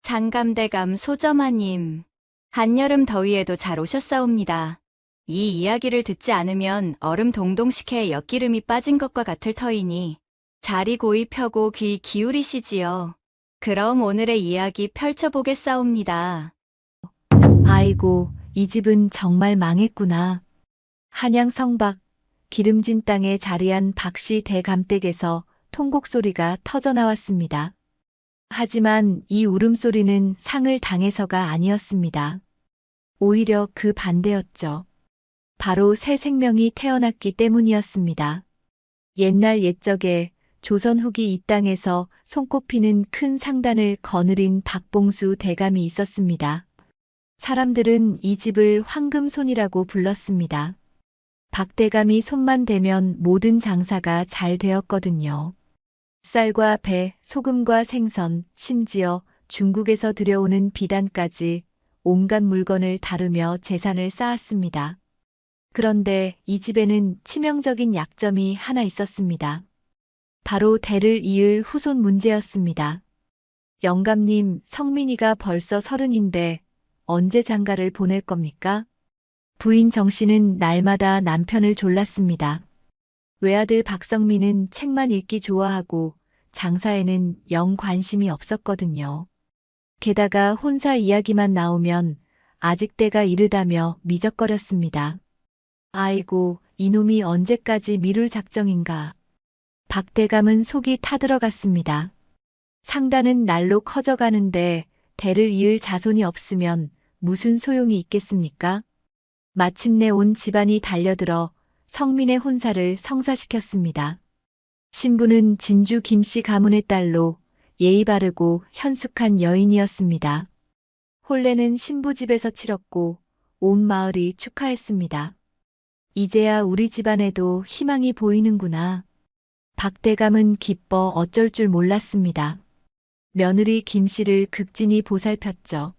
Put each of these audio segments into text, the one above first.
장감대감 소점아님, 한여름 더위에도 잘 오셨사옵니다. 이 이야기를 듣지 않으면 얼음 동동식혜에 엿기름이 빠진 것과 같을 터이니 자리 고이 펴고 귀 기울이시지요. 그럼 오늘의 이야기 펼쳐보겠사옵니다. 아이고, 이 집은 정말 망했구나. 한양 성박, 기름진 땅에 자리한 박씨 대감댁에서 통곡 소리가 터져나왔습니다. 하지만 이 울음소리는 상을 당해서가 아니었습니다. 오히려 그 반대였죠. 바로 새 생명이 태어났기 때문이었습니다. 옛날 옛적에 조선 후기 이 땅에서 손꼽히는 큰 상단을 거느린 박봉수 대감이 있었습니다. 사람들은 이 집을 황금손이라고 불렀습니다. 박 대감이 손만 대면 모든 장사가 잘 되었거든요. 쌀과 배, 소금과 생선, 심지어 중국에서 들여오는 비단까지 온갖 물건을 다루며 재산을 쌓았습니다. 그런데 이 집에는 치명적인 약점이 하나 있었습니다. 바로 대를 이을 후손 문제였습니다. 영감님, 성민이가 벌써 30인데 언제 장가를 보낼 겁니까? 부인 정씨는 날마다 남편을 졸랐습니다. 외아들 박성민은 책만 읽기 좋아하고 장사에는 영 관심이 없었거든요. 게다가 혼사 이야기만 나오면 아직 때가 이르다며 미적거렸습니다. 아이고, 이놈이 언제까지 미룰 작정인가. 박 대감은 속이 타들어갔습니다. 상단은 날로 커져가는데 대를 이을 자손이 없으면 무슨 소용이 있겠습니까? 마침내 온 집안이 달려들어 성민의 혼사를 성사시켰습니다. 신부는 진주 김씨 가문의 딸로 예의 바르고 현숙한 여인이었습니다. 혼례는 신부 집에서 치렀고 온 마을이 축하했습니다. 이제야 우리 집안에도 희망이 보이는구나. 박 대감은 기뻐 어쩔 줄 몰랐습니다. 며느리 김씨를 극진히 보살폈죠.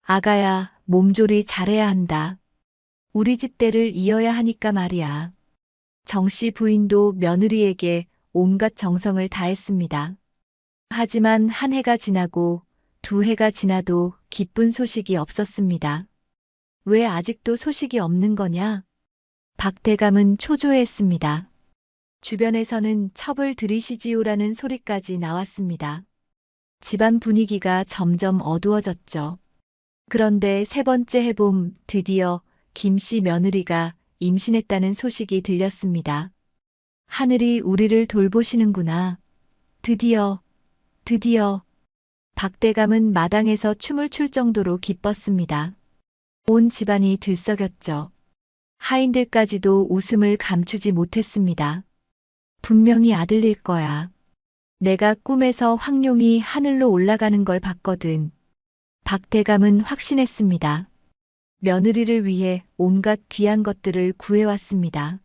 아가야, 몸조리 잘해야 한다. 우리 집대를 이어야 하니까 말이야. 정씨 부인도 며느리에게 온갖 정성을 다했습니다. 하지만 한 해가 지나고 두 해가 지나도 기쁜 소식이 없었습니다. 왜 아직도 소식이 없는 거냐? 박 대감은 초조해했습니다. 주변에서는 첩을 들이시지요라는 소리까지 나왔습니다. 집안 분위기가 점점 어두워졌죠. 그런데 세 번째 해봄 드디어 김씨 며느리가 임신했다는 소식이 들렸습니다. 하늘이 우리를 돌보시는구나. 드디어. 박 대감은 마당에서 춤을 출 정도로 기뻤습니다. 온 집안이 들썩였죠. 하인들까지도 웃음을 감추지 못했습니다. 분명히 아들일 거야. 내가 꿈에서 황룡이 하늘로 올라가는 걸 봤거든. 박 대감은 확신했습니다. 며느리를 위해 온갖 귀한 것들을 구해왔습니다.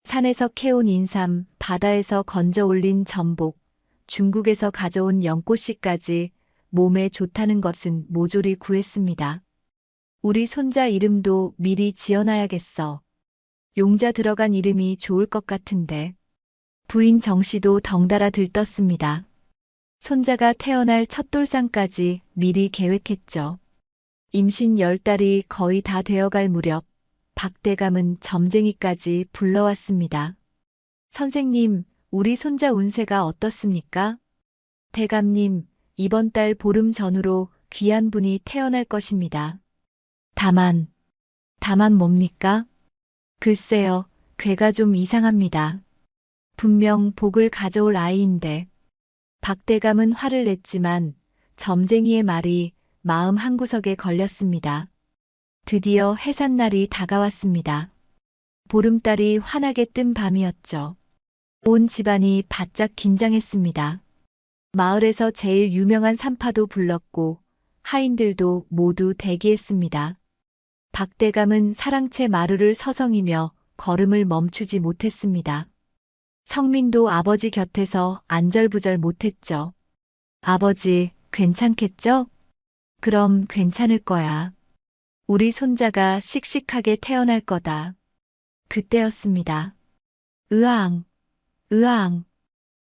산에서 캐온 인삼, 바다에서 건져 올린 전복, 중국에서 가져온 연꽃씨까지 몸에 좋다는 것은 모조리 구했습니다. 우리 손자 이름도 미리 지어놔야겠어. 용자 들어간 이름이 좋을 것 같은데. 부인 정씨도 덩달아 들떴습니다. 손자가 태어날 첫 돌상까지 미리 계획했죠. 임신 10달이 거의 다 되어갈 무렵 박 대감은 점쟁이까지 불러왔습니다. 선생님, 우리 손자 운세가 어떻습니까? 대감님, 이번 달 보름 전후로 귀한 분이 태어날 것입니다. 다만 뭡니까? 글쎄요, 괴가 좀 이상합니다. 분명 복을 가져올 아이인데. 박 대감은 화를 냈지만 점쟁이의 말이 마음 한구석에 걸렸습니다. 드디어 해산날이 다가왔습니다. 보름달이 환하게 뜬 밤이었죠. 온 집안이 바짝 긴장했습니다. 마을에서 제일 유명한 산파도 불렀고 하인들도 모두 대기했습니다. 박 대감은 사랑채 마루를 서성이며 걸음을 멈추지 못했습니다. 성민도 아버지 곁에서 안절부절 못했죠. 아버지, 괜찮겠죠? 그럼 괜찮을 거야. 우리 손자가 씩씩하게 태어날 거다. 그때였습니다. 으앙, 으앙.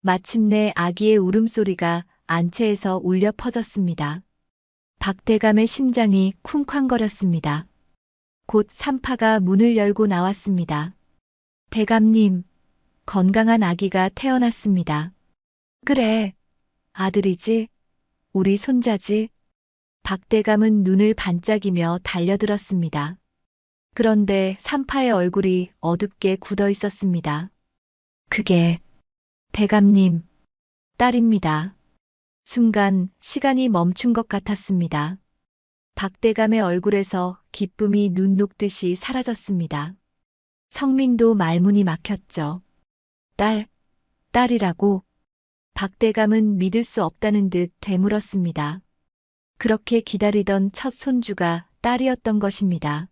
마침내 아기의 울음소리가 안채에서 울려 퍼졌습니다. 박대감의 심장이 쿵쾅거렸습니다. 곧 산파가 문을 열고 나왔습니다. 대감님, 건강한 아기가 태어났습니다. 그래, 아들이지? 우리 손자지? 박대감은 눈을 반짝이며 달려들었습니다. 그런데 산파의 얼굴이 어둡게 굳어 있었습니다. 그게 대감님, 딸입니다. 순간 시간이 멈춘 것 같았습니다. 박대감의 얼굴에서 기쁨이 눈 녹듯이 사라졌습니다. 성민도 말문이 막혔죠. 딸이라고? 박대감은 믿을 수 없다는 듯 되물었습니다. 그렇게 기다리던 첫 손주가 딸이었던 것입니다.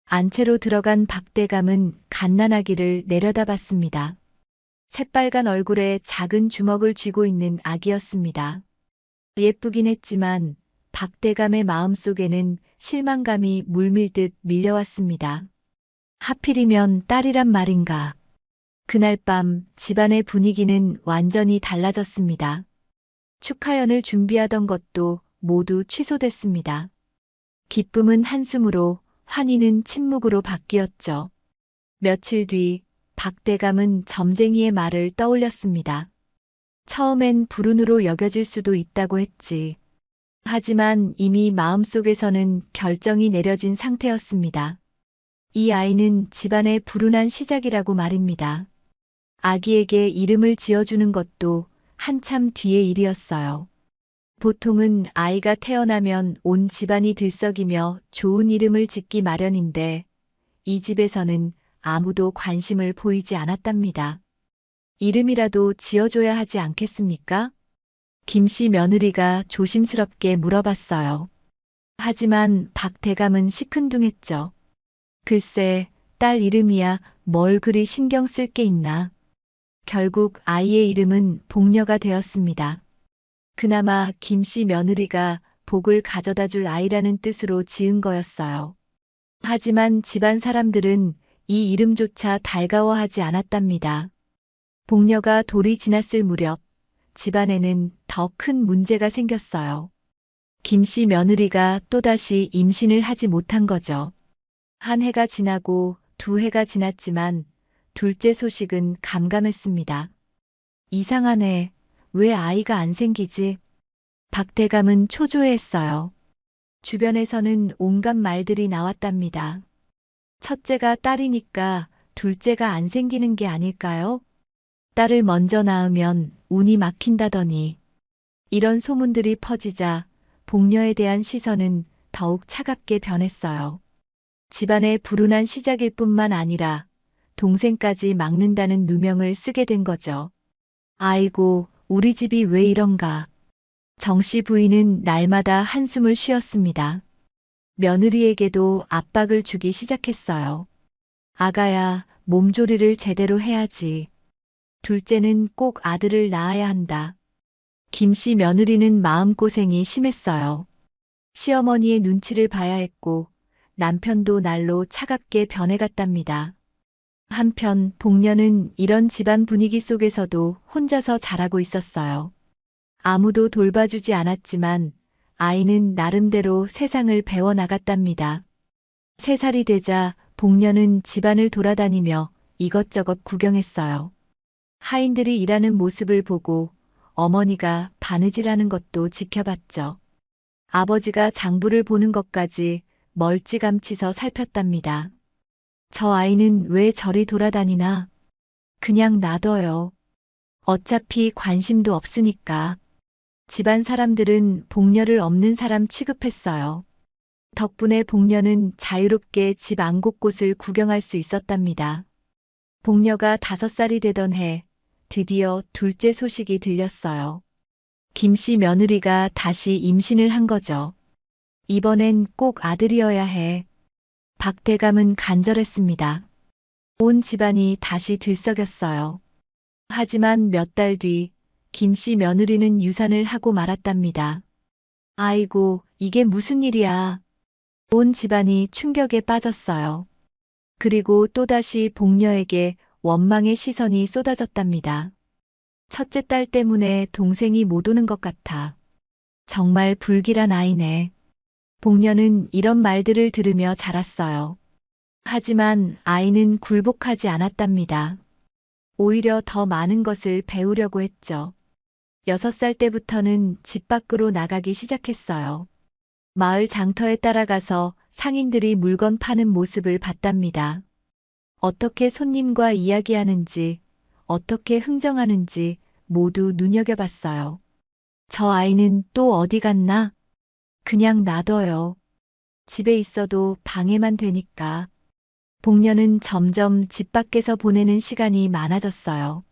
안채로 들어간 박대감은 갓난아기를 내려다봤습니다. 새빨간 얼굴에 작은 주먹을 쥐고 있는 아기였습니다. 예쁘긴 했지만 박대감의 마음속에는 실망감이 물밀듯 밀려왔습니다. 하필이면 딸이란 말인가. 그날 밤 집안의 분위기는 완전히 달라졌습니다. 축하연을 준비하던 것도 모두 취소됐습니다. 기쁨은 한숨으로, 환희는 침묵으로 바뀌었죠. 며칠 뒤 박대감은 점쟁이의 말을 떠올렸습니다. 처음엔 불운으로 여겨질 수도 있다고 했지. 하지만 이미 마음속에서는 결정이 내려진 상태였습니다. 이 아이는 집안의 불운한 시작이라고 말입니다. 아기에게 이름을 지어주는 것도 한참 뒤의 일이었어요. 보통은 아이가 태어나면 온 집안이 들썩이며 좋은 이름을 짓기 마련인데 이 집에서는 아무도 관심을 보이지 않았답니다. 이름이라도 지어줘야 하지 않겠습니까? 김씨 며느리가 조심스럽게 물어봤어요. 하지만 박대감은 시큰둥했죠. 글쎄, 딸 이름이야 뭘 그리 신경 쓸 게 있나. 결국 아이의 이름은 복녀가 되었습니다. 그나마 김씨 며느리가 복을 가져다 줄 아이라는 뜻으로 지은 거였어요. 하지만 집안 사람들은 이 이름조차 달가워하지 않았답니다. 복녀가 돌이 지났을 무렵 집안에는 더 큰 문제가 생겼어요. 김씨 며느리가 또다시 임신을 하지 못한 거죠. 한 해가 지나고 두 해가 지났지만 둘째 소식은 감감했습니다. 이상하네. 왜 아이가 안 생기지? 박대감은 초조해했어요. 주변에서는 온갖 말들이 나왔답니다. 첫째가 딸이니까 둘째가 안 생기는 게 아닐까요? 딸을 먼저 낳으면 운이 막힌다더니. 이런 소문들이 퍼지자 복녀에 대한 시선은 더욱 차갑게 변했어요. 집안의 불운한 시작일 뿐만 아니라 동생까지 막는다는 누명을 쓰게 된 거죠. 아이고, 우리 집이 왜 이런가. 정씨 부인은 날마다 한숨을 쉬었습니다. 며느리에게도 압박을 주기 시작했어요. 아가야, 몸조리를 제대로 해야지. 둘째는 꼭 아들을 낳아야 한다. 김씨 며느리는 마음고생이 심했어요. 시어머니의 눈치를 봐야 했고 남편도 날로 차갑게 변해갔답니다. 한편 복녀는 이런 집안 분위기 속에서도 혼자서 자라고 있었어요. 아무도 돌봐주지 않았지만 아이는 나름대로 세상을 배워나갔답니다. 3살이 되자 복녀는 집안을 돌아다니며 이것저것 구경했어요. 하인들이 일하는 모습을 보고 어머니가 바느질하는 것도 지켜봤죠. 아버지가 장부를 보는 것까지 멀찌감치서 살폈답니다. 저 아이는 왜 저리 돌아다니나? 그냥 놔둬요. 어차피 관심도 없으니까. 집안 사람들은 복녀를 없는 사람 취급했어요. 덕분에 복녀는 자유롭게 집 안 곳곳을 구경할 수 있었답니다. 복녀가 5살이 되던 해 드디어 둘째 소식이 들렸어요. 김씨 며느리가 다시 임신을 한 거죠. 이번엔 꼭 아들이어야 해. 박대감은 간절했습니다. 온 집안이 다시 들썩였어요. 하지만 몇 달 뒤 김씨 며느리는 유산을 하고 말았답니다. 아이고, 이게 무슨 일이야. 온 집안이 충격에 빠졌어요. 그리고 또다시 복녀에게 원망의 시선이 쏟아졌답니다. 첫째 딸 때문에 동생이 못 오는 것 같아. 정말 불길한 아이네. 복녀는 이런 말들을 들으며 자랐어요. 하지만 아이는 굴복하지 않았답니다. 오히려 더 많은 것을 배우려고 했죠. 6살 때부터는 집 밖으로 나가기 시작했어요. 마을 장터에 따라가서 상인들이 물건 파는 모습을 봤답니다. 어떻게 손님과 이야기하는지, 어떻게 흥정하는지 모두 눈여겨봤어요. 저 아이는 또 어디 갔나? 그냥 놔둬요. 집에 있어도 방해만 되니까. 복녀는 점점 집 밖에서 보내는 시간이 많아졌어요.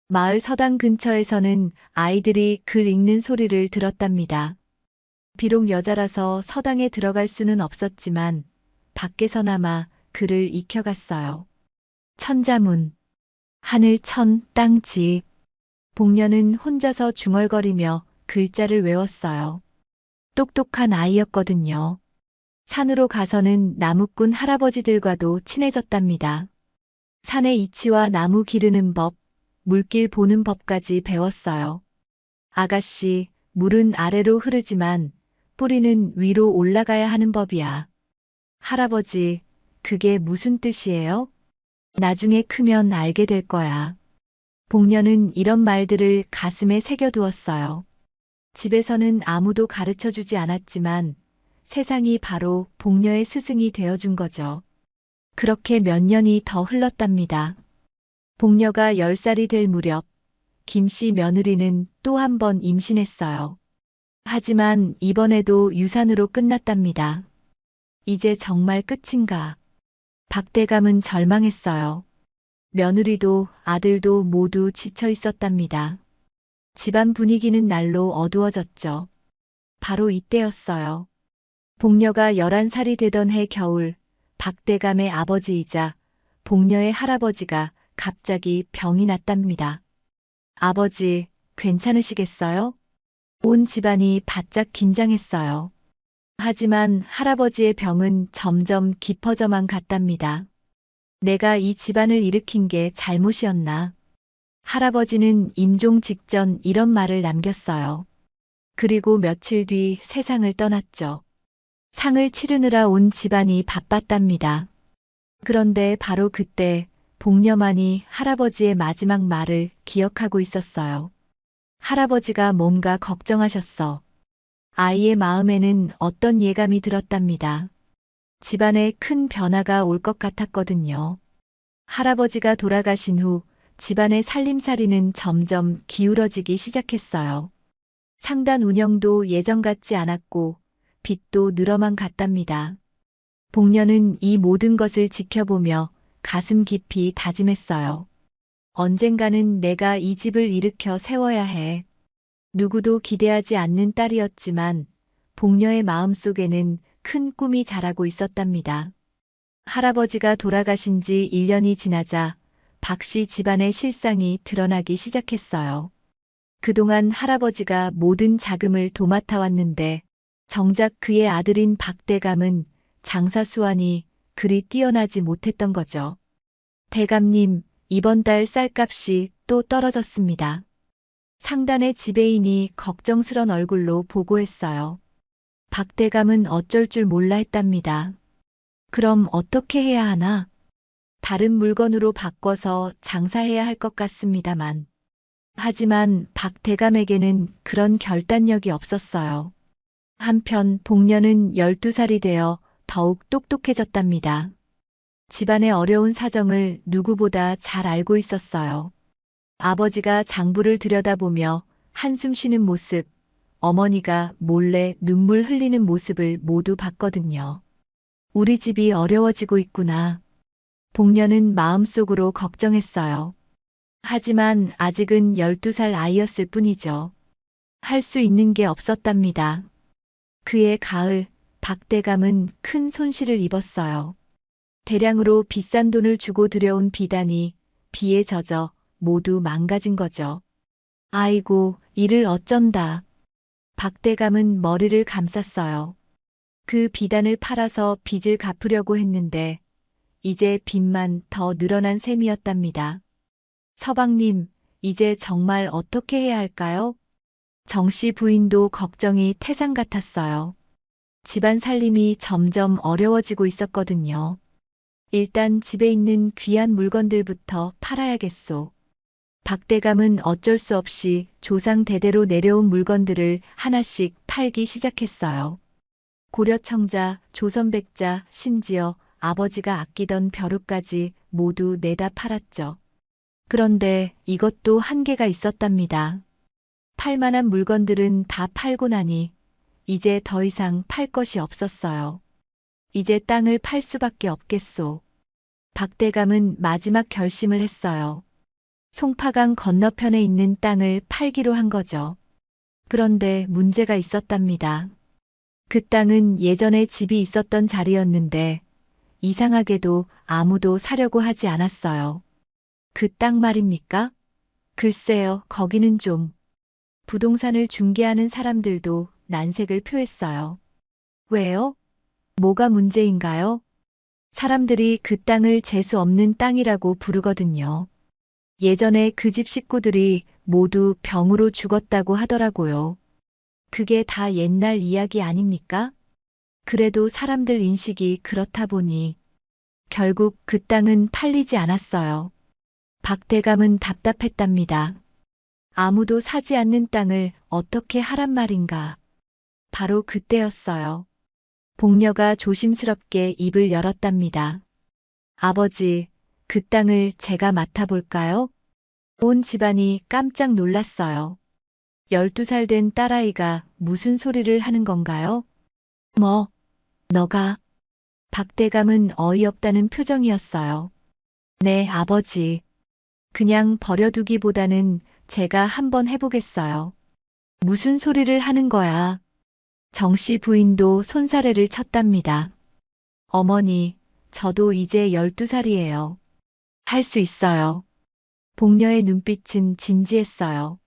마을 서당 근처에서는 아이들이 글 읽는 소리를 들었답니다. 비록 여자라서 서당에 들어갈 수는 없었지만 밖에서나마 글을 익혀갔어요. 천자문, 하늘 천, 땅 지. 복녀는 혼자서 중얼거리며 글자를 외웠어요. 똑똑한 아이였거든요. 산으로 가서는 나무꾼 할아버지들과도 친해졌답니다. 산의 이치와 나무 기르는 법, 물길 보는 법까지 배웠어요. 아가씨, 물은 아래로 흐르지만 뿌리는 위로 올라가야 하는 법이야. 할아버지, 그게 무슨 뜻이에요? 나중에 크면 알게 될 거야. 복녀는 이런 말들을 가슴에 새겨두었어요. 집에서는 아무도 가르쳐 주지 않았지만 세상이 바로 복녀의 스승이 되어준 거죠. 그렇게 몇 년이 더 흘렀답니다. 복녀가 10살이 될 무렵 김씨 며느리는 또 한 번 임신했어요. 하지만 이번에도 유산으로 끝났답니다. 이제 정말 끝인가? 박대감은 절망했어요. 며느리도 아들도 모두 지쳐 있었답니다. 집안 분위기는 날로 어두워졌죠. 바로 이때였어요. 복녀가 11살이 되던 해 겨울, 박대감의 아버지이자 복녀의 할아버지가 갑자기 병이 났답니다. 아버지, 괜찮으시겠어요? 온 집안이 바짝 긴장했어요. 하지만 할아버지의 병은 점점 깊어져만 갔답니다. 내가 이 집안을 일으킨 게 잘못이었나? 할아버지는 임종 직전 이런 말을 남겼어요. 그리고 며칠 뒤 세상을 떠났죠. 상을 치르느라 온 집안이 바빴답니다. 그런데 바로 그때 복녀만이 할아버지의 마지막 말을 기억하고 있었어요. 할아버지가 뭔가 걱정하셨어. 아이의 마음에는 어떤 예감이 들었답니다. 집안에 큰 변화가 올 것 같았거든요. 할아버지가 돌아가신 후 집안의 살림살이는 점점 기울어지기 시작했어요. 상단 운영도 예전 같지 않았고 빚도 늘어만 갔답니다. 복녀는 이 모든 것을 지켜보며 가슴 깊이 다짐했어요. 언젠가는 내가 이 집을 일으켜 세워야 해. 누구도 기대하지 않는 딸이었지만 복녀의 마음속에는 큰 꿈이 자라고 있었답니다. 할아버지가 돌아가신 지 1년이 지나자 박씨 집안의 실상이 드러나기 시작했어요. 그동안 할아버지가 모든 자금을 도맡아 왔는데 정작 그의 아들인 박대감은 장사 수완이 그리 뛰어나지 못했던 거죠. 대감님, 이번 달 쌀값이 또 떨어졌습니다. 상단의 지배인이 걱정스런 얼굴로 보고했어요. 박대감은 어쩔 줄 몰라 했답니다. 그럼 어떻게 해야 하나? 다른 물건으로 바꿔서 장사해야 할 것 같습니다만. 하지만 박대감에게는 그런 결단력이 없었어요. 한편 복녀는 12살이 되어 더욱 똑똑해졌답니다. 집안의 어려운 사정을 누구보다 잘 알고 있었어요. 아버지가 장부를 들여다보며 한숨 쉬는 모습, 어머니가 몰래 눈물 흘리는 모습을 모두 봤거든요. 우리 집이 어려워지고 있구나. 복녀는 마음속으로 걱정했어요. 하지만 아직은 12살 아이였을 뿐이죠. 할 수 있는 게 없었답니다. 그해 가을, 박대감은 큰 손실을 입었어요. 대량으로 비싼 돈을 주고 들여온 비단이 비에 젖어 모두 망가진 거죠. 아이고, 이를 어쩐다. 박대감은 머리를 감쌌어요. 그 비단을 팔아서 빚을 갚으려고 했는데 이제 빚만 더 늘어난 셈이었답니다. 서방님, 이제 정말 어떻게 해야 할까요? 정씨 부인도 걱정이 태산 같았어요. 집안 살림이 점점 어려워지고 있었거든요. 일단 집에 있는 귀한 물건들부터 팔아야겠소. 박대감은 어쩔 수 없이 조상 대대로 내려온 물건들을 하나씩 팔기 시작했어요. 고려청자, 조선백자, 심지어 아버지가 아끼던 벼룩까지 모두 내다 팔았죠. 그런데 이것도 한계가 있었답니다. 팔만한 물건들은 다 팔고 나니 이제 더 이상 팔 것이 없었어요. 이제 땅을 팔 수밖에 없겠소. 박대감은 마지막 결심을 했어요. 송파강 건너편에 있는 땅을 팔기로 한 거죠. 그런데 문제가 있었답니다. 그 땅은 예전에 집이 있었던 자리였는데 이상하게도 아무도 사려고 하지 않았어요. 그 땅 말입니까? 글쎄요, 거기는 좀. 부동산을 중개하는 사람들도 난색을 표했어요. 왜요? 뭐가 문제인가요? 사람들이 그 땅을 재수 없는 땅이라고 부르거든요. 예전에 그 집 식구들이 모두 병으로 죽었다고 하더라고요. 그게 다 옛날 이야기 아닙니까? 그래도 사람들 인식이 그렇다 보니 결국 그 땅은 팔리지 않았어요. 박대감은 답답했답니다. 아무도 사지 않는 땅을 어떻게 하란 말인가. 바로 그때였어요. 복녀가 조심스럽게 입을 열었답니다. 아버지, 그 땅을 제가 맡아볼까요? 온 집안이 깜짝 놀랐어요. 12살 된 딸아이가 무슨 소리를 하는 건가요? 뭐, 너가? 박대감은 어이없다는 표정이었어요. 네, 아버지. 그냥 버려두기보다는 제가 한번 해보겠어요. 무슨 소리를 하는 거야? 정씨 부인도 손사래를 쳤답니다. 어머니, 저도 이제 12살이에요. 할 수 있어요. 복녀의 눈빛은 진지했어요.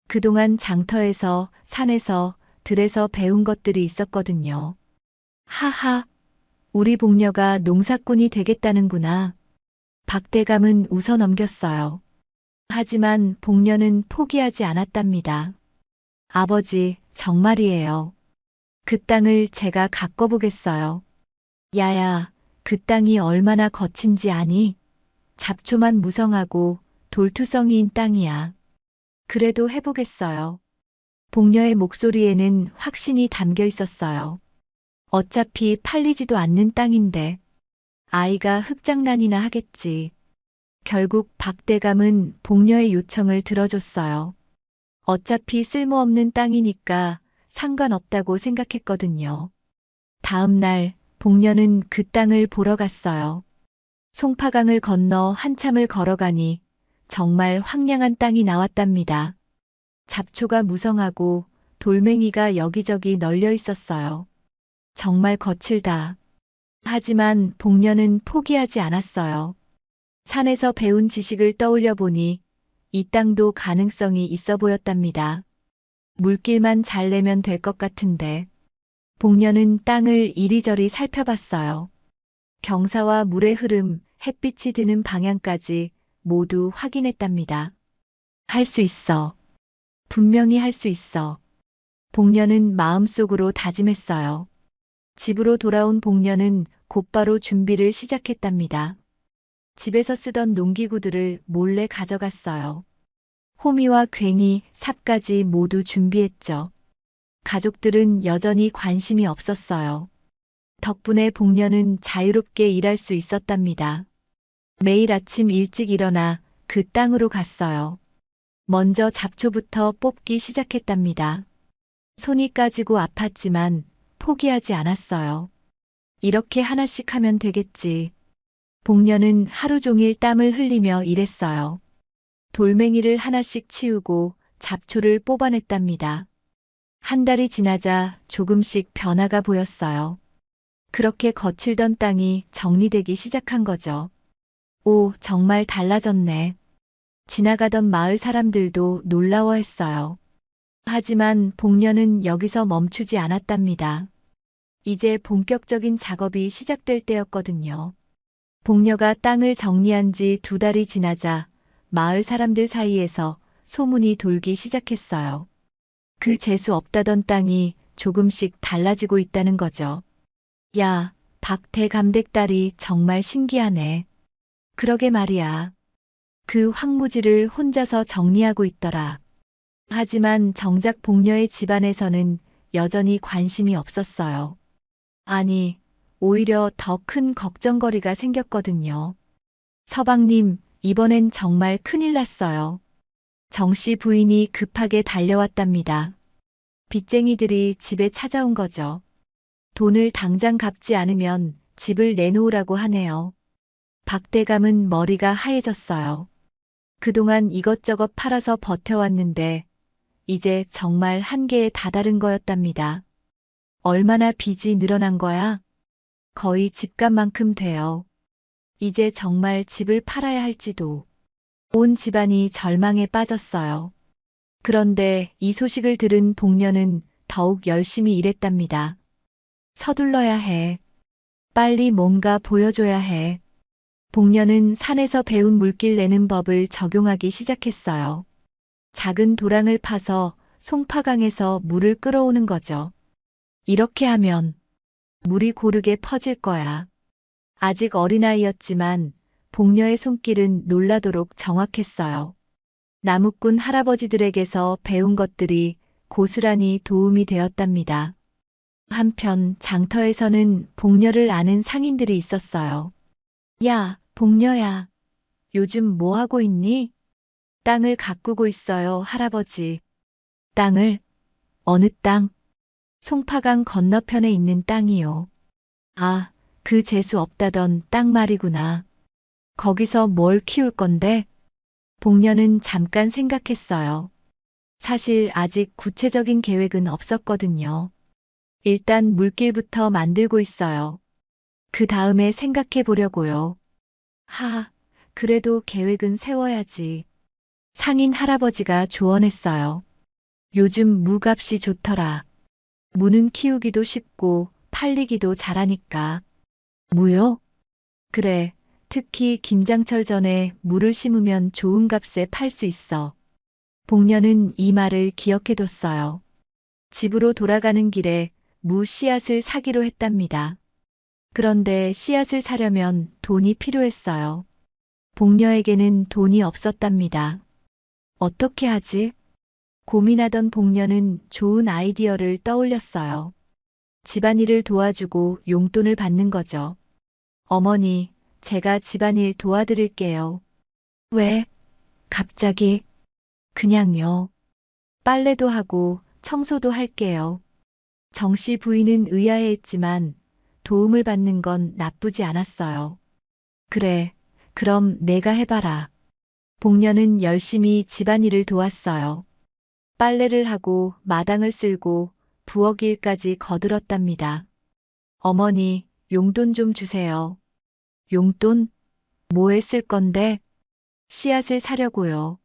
그동안 장터에서, 산에서, 들에서 배운 것들이 있었거든요. 하하, 우리 복녀가 농사꾼이 되겠다는구나. 박대감은 웃어 넘겼어요. 하지만 복녀는 포기하지 않았답니다. 아버지, 정말이에요. 그 땅을 제가 가꿔보겠어요. 야야, 그 땅이 얼마나 거친지 아니? 잡초만 무성하고 돌투성이인 땅이야. 그래도 해보겠어요. 복녀의 목소리에는 확신이 담겨 있었어요. 어차피 팔리지도 않는 땅인데 아이가 흙장난이나 하겠지. 결국 박대감은 복녀의 요청을 들어줬어요. 어차피 쓸모없는 땅이니까 상관없다고 생각했거든요. 다음 날 복녀는 그 땅을 보러 갔어요. 송파강을 건너 한참을 걸어가니 정말 황량한 땅이 나왔답니다. 잡초가 무성하고 돌멩이가 여기저기 널려 있었어요. 정말 거칠다. 하지만 복녀는 포기하지 않았어요. 산에서 배운 지식을 떠올려 보니 이 땅도 가능성이 있어 보였답니다. 물길만 잘 내면 될 것 같은데. 복녀는 땅을 이리저리 살펴봤어요. 경사와 물의 흐름, 햇빛이 드는 방향까지 모두 확인했답니다. 할 수 있어. 분명히 할 수 있어. 복녀는 마음속으로 다짐했어요. 집으로 돌아온 복녀는 곧바로 준비를 시작했답니다. 집에서 쓰던 농기구들을 몰래 가져갔어요. 호미와 괭이, 삽까지 모두 준비했죠. 가족들은 여전히 관심이 없었어요. 덕분에 복녀는 자유롭게 일할 수 있었답니다. 매일 아침 일찍 일어나 그 땅으로 갔어요. 먼저 잡초부터 뽑기 시작했답니다. 손이 까지고 아팠지만 포기하지 않았어요. 이렇게 하나씩 하면 되겠지. 복녀는 하루 종일 땀을 흘리며 일했어요. 돌멩이를 하나씩 치우고 잡초를 뽑아냈답니다. 한 달이 지나자 조금씩 변화가 보였어요. 그렇게 거칠던 땅이 정리되기 시작한 거죠. 오, 정말 달라졌네. 지나가던 마을 사람들도 놀라워했어요. 하지만 복녀는 여기서 멈추지 않았답니다. 이제 본격적인 작업이 시작될 때였거든요. 복녀가 땅을 정리한 지 2달이 지나자 마을 사람들 사이에서 소문이 돌기 시작했어요. 그 재수 없다던 땅이 조금씩 달라지고 있다는 거죠. 야, 박대감댁 딸이 정말 신기하네. 그러게 말이야. 그 황무지를 혼자서 정리하고 있더라. 하지만 정작 복녀의 집안에서는 여전히 관심이 없었어요. 아니, 오히려 더 큰 걱정거리가 생겼거든요. 서방님, 이번엔 정말 큰일 났어요. 정씨 부인이 급하게 달려왔답니다. 빚쟁이들이 집에 찾아온 거죠. 돈을 당장 갚지 않으면 집을 내놓으라고 하네요. 박대감은 머리가 하얘졌어요. 그동안 이것저것 팔아서 버텨왔는데 이제 정말 한계에 다다른 거였답니다. 얼마나 빚이 늘어난 거야? 거의 집값만큼 돼요. 이제 정말 집을 팔아야 할지도. 온 집안이 절망에 빠졌어요. 그런데 이 소식을 들은 복녀는 더욱 열심히 일했답니다. 서둘러야 해. 빨리 뭔가 보여줘야 해. 복녀는 산에서 배운 물길 내는 법을 적용하기 시작했어요. 작은 도랑을 파서 송파강에서 물을 끌어오는 거죠. 이렇게 하면 물이 고르게 퍼질 거야. 아직 어린아이였지만 복녀의 손길은 놀라도록 정확했어요. 나무꾼 할아버지들에게서 배운 것들이 고스란히 도움이 되었답니다. 한편 장터에서는 복녀를 아는 상인들이 있었어요. 야, 복녀야. 요즘 뭐 하고 있니? 땅을 가꾸고 있어요, 할아버지. 땅을? 어느 땅? 송파강 건너편에 있는 땅이요. 아, 그 재수 없다던 땅 말이구나. 거기서 뭘 키울 건데? 복녀는 잠깐 생각했어요. 사실 아직 구체적인 계획은 없었거든요. 일단 물길부터 만들고 있어요. 그 다음에 생각해 보려고요. 하하, 그래도 계획은 세워야지. 상인 할아버지가 조언했어요. 요즘 무값이 좋더라. 무는 키우기도 쉽고 팔리기도 잘하니까. 무요? 그래, 특히 김장철 전에 무를 심으면 좋은 값에 팔 수 있어. 복녀는 이 말을 기억해뒀어요. 집으로 돌아가는 길에 무 씨앗을 사기로 했답니다. 그런데 씨앗을 사려면 돈이 필요했어요. 복녀에게는 돈이 없었답니다. 어떻게 하지? 고민하던 복녀는 좋은 아이디어를 떠올렸어요. 집안일을 도와주고 용돈을 받는 거죠. 어머니, 제가 집안일 도와드릴게요. 왜? 갑자기? 그냥요. 빨래도 하고 청소도 할게요. 정씨 부인은 의아해했지만 도움을 받는 건 나쁘지 않았어요. 그래, 그럼 내가 해봐라. 복녀는 열심히 집안일을 도왔어요. 빨래를 하고 마당을 쓸고 부엌 일까지 거들었답니다. 어머니, 용돈 좀 주세요. 용돈? 뭐에 쓸 건데? 씨앗을 사려고요.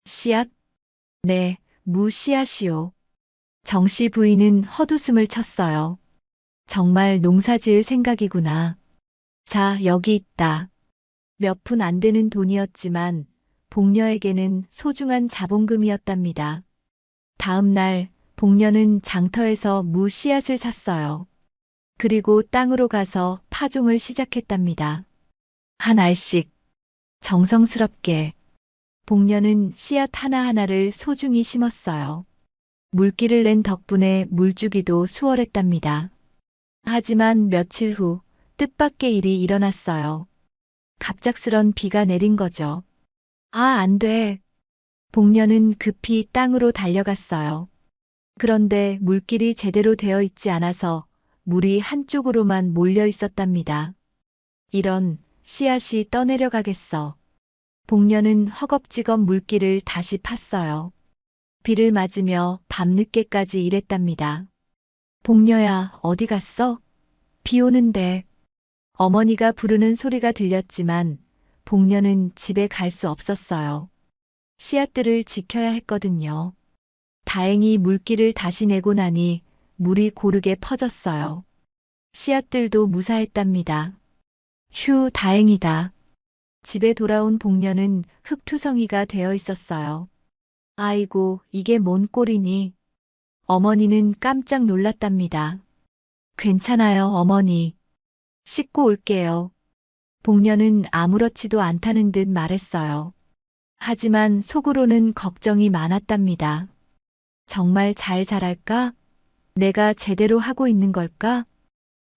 씨앗? 네, 무 씨앗이요. 정씨 부인은 헛웃음을 쳤어요. 정말 농사 지을 생각이구나. 자, 여기 있다. 몇 푼 안 되는 돈이었지만 복녀에게는 소중한 자본금이었답니다. 다음 날 복녀는 장터에서 무 씨앗을 샀어요. 그리고 땅으로 가서 파종을 시작했답니다. 한 알씩 정성스럽게 복녀는 씨앗 하나하나를 소중히 심었어요. 물기를 낸 덕분에 물주기도 수월했답니다. 하지만 며칠 후 뜻밖의 일이 일어났어요. 갑작스런 비가 내린 거죠. 아, 안 돼. 복녀는 급히 땅으로 달려갔어요. 그런데 물길이 제대로 되어 있지 않아서 물이 한쪽으로만 몰려 있었답니다. 이런, 씨앗이 떠내려가겠어. 복녀는 허겁지겁 물길을 다시 팠어요. 비를 맞으며 밤늦게까지 일했답니다. 복녀야, 어디 갔어? 비 오는데. 어머니가 부르는 소리가 들렸지만 복녀는 집에 갈 수 없었어요. 씨앗들을 지켜야 했거든요. 다행히 물길을 다시 내고 나니 물이 고르게 퍼졌어요. 씨앗들도 무사했답니다. 휴, 다행이다. 집에 돌아온 복녀는 흙투성이가 되어 있었어요. 아이고, 이게 뭔 꼴이니? 어머니는 깜짝 놀랐답니다. 괜찮아요, 어머니. 씻고 올게요. 복녀는 아무렇지도 않다는 듯 말했어요. 하지만 속으로는 걱정이 많았답니다. 정말 잘 자랄까? 내가 제대로 하고 있는 걸까?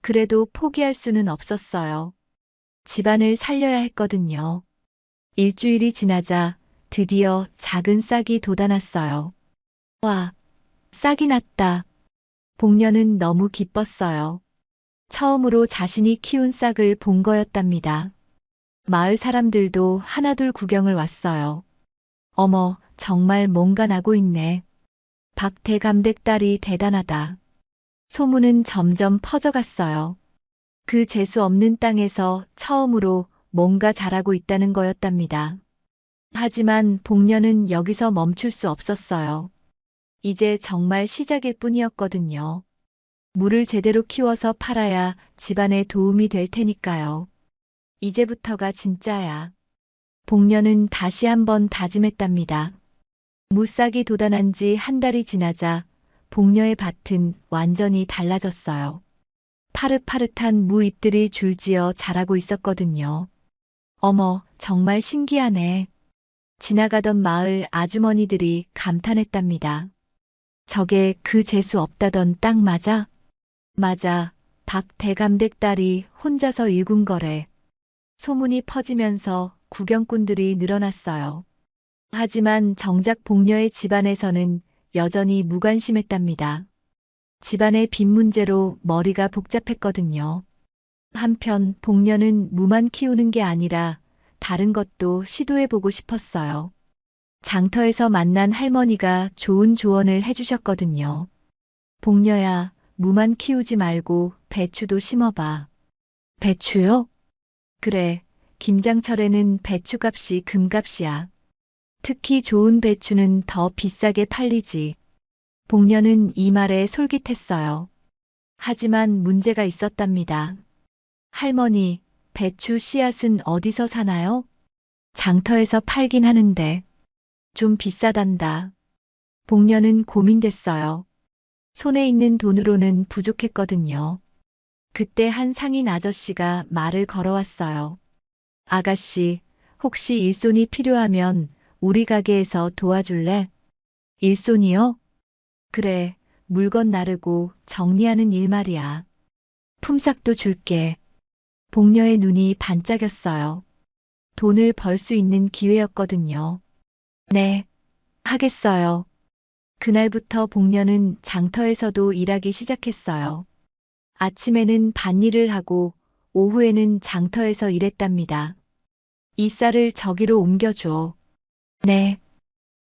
그래도 포기할 수는 없었어요. 집안을 살려야 했거든요. 일주일이 지나자 드디어 작은 싹이 돋아났어요. 와, 싹이 났다. 복녀는 너무 기뻤어요. 처음으로 자신이 키운 싹을 본 거였답니다. 마을 사람들도 하나둘 구경을 왔어요. 어머, 정말 뭔가 나고 있네. 박대감댁 딸이 대단하다. 소문은 점점 퍼져갔어요. 그 재수 없는 땅에서 처음으로 뭔가 자라고 있다는 거였답니다. 하지만 복녀는 여기서 멈출 수 없었어요. 이제 정말 시작일 뿐이었거든요. 물을 제대로 키워서 팔아야 집안에 도움이 될 테니까요. 이제부터가 진짜야. 복녀는 다시 한번 다짐했답니다. 무싹이 돋아난 지 한 달이 지나자 복녀의 밭은 완전히 달라졌어요. 파릇파릇한 무잎들이 줄지어 자라고 있었거든요. 어머, 정말 신기하네. 지나가던 마을 아주머니들이 감탄했답니다. 저게 그 재수 없다던 땅 맞아? 맞아. 박대감댁 딸이 혼자서 일군 거래. 소문이 퍼지면서 구경꾼들이 늘어났어요. 하지만 정작 복녀의 집안에서는 여전히 무관심했답니다. 집안의 빚 문제로 머리가 복잡했거든요. 한편 복녀는 무만 키우는 게 아니라 다른 것도 시도해보고 싶었어요. 장터에서 만난 할머니가 좋은 조언을 해주셨거든요. 복녀야, 무만 키우지 말고 배추도 심어봐. 배추요? 그래, 김장철에는 배추값이 금값이야. 특히 좋은 배추는 더 비싸게 팔리지. 복녀는 이 말에 솔깃했어요. 하지만 문제가 있었답니다. 할머니, 배추 씨앗은 어디서 사나요? 장터에서 팔긴 하는데 좀 비싸단다. 복녀는 고민됐어요. 손에 있는 돈으로는 부족했거든요. 그때 한 상인 아저씨가 말을 걸어왔어요. 아가씨, 혹시 일손이 필요하면 우리 가게에서 도와줄래? 일손이요? 그래, 물건 나르고 정리하는 일 말이야. 품삯도 줄게. 복녀의 눈이 반짝였어요. 돈을 벌 수 있는 기회였거든요. 네, 하겠어요. 그날부터 복녀는 장터에서도 일하기 시작했어요. 아침에는 밭일을 하고 오후에는 장터에서 일했답니다. 이 쌀을 저기로 옮겨줘. 네.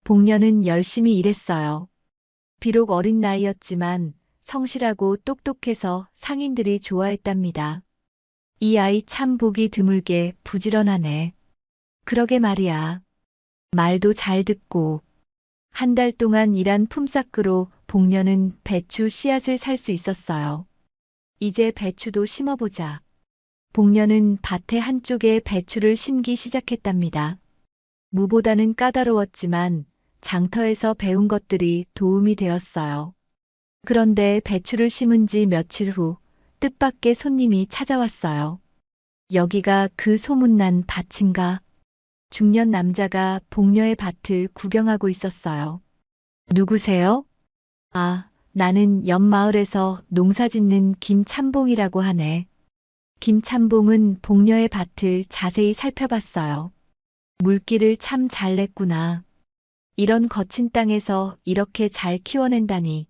복녀는 열심히 일했어요. 비록 어린 나이였지만 성실하고 똑똑해서 상인들이 좋아했답니다. 이 아이 참 보기 드물게 부지런하네. 그러게 말이야. 말도 잘 듣고. 한 달 동안 일한 품삯으로 복녀는 배추 씨앗을 살 수 있었어요. 이제 배추도 심어보자. 복녀는 밭의 한쪽에 배추를 심기 시작했답니다. 무보다는 까다로웠지만 장터에서 배운 것들이 도움이 되었어요. 그런데 배추를 심은 지 며칠 후 뜻밖의 손님이 찾아왔어요. 여기가 그 소문난 밭인가? 중년 남자가 복녀의 밭을 구경하고 있었어요. 누구세요? 아, 나는 옆 마을에서 농사 짓는 김참봉이라고 하네. 김참봉은 복녀의 밭을 자세히 살펴봤어요. 물기를 참 잘 냈구나. 이런 거친 땅에서 이렇게 잘 키워낸다니.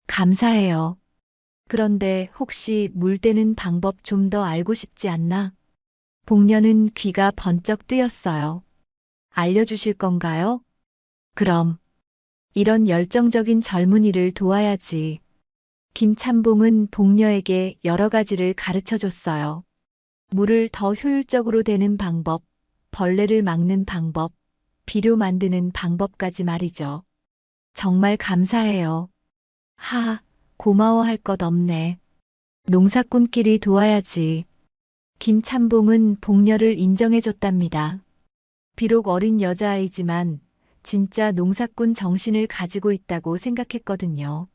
감사해요. 그런데 혹시 물 대는 방법 좀 더 알고 싶지 않나? 복녀는 귀가 번쩍 뜨였어요. 알려주실 건가요? 그럼. 이런 열정적인 젊은이를 도와야지. 김참봉은 복녀에게 여러 가지를 가르쳐 줬어요. 물을 더 효율적으로 대는 방법, 벌레를 막는 방법, 비료 만드는 방법까지 말이죠. 정말 감사해요. 하, 고마워할 것 없네. 농사꾼끼리 도와야지. 김참봉은 복녀를 인정해줬답니다. 비록 어린 여자아이지만 진짜 농사꾼 정신을 가지고 있다고 생각했거든요.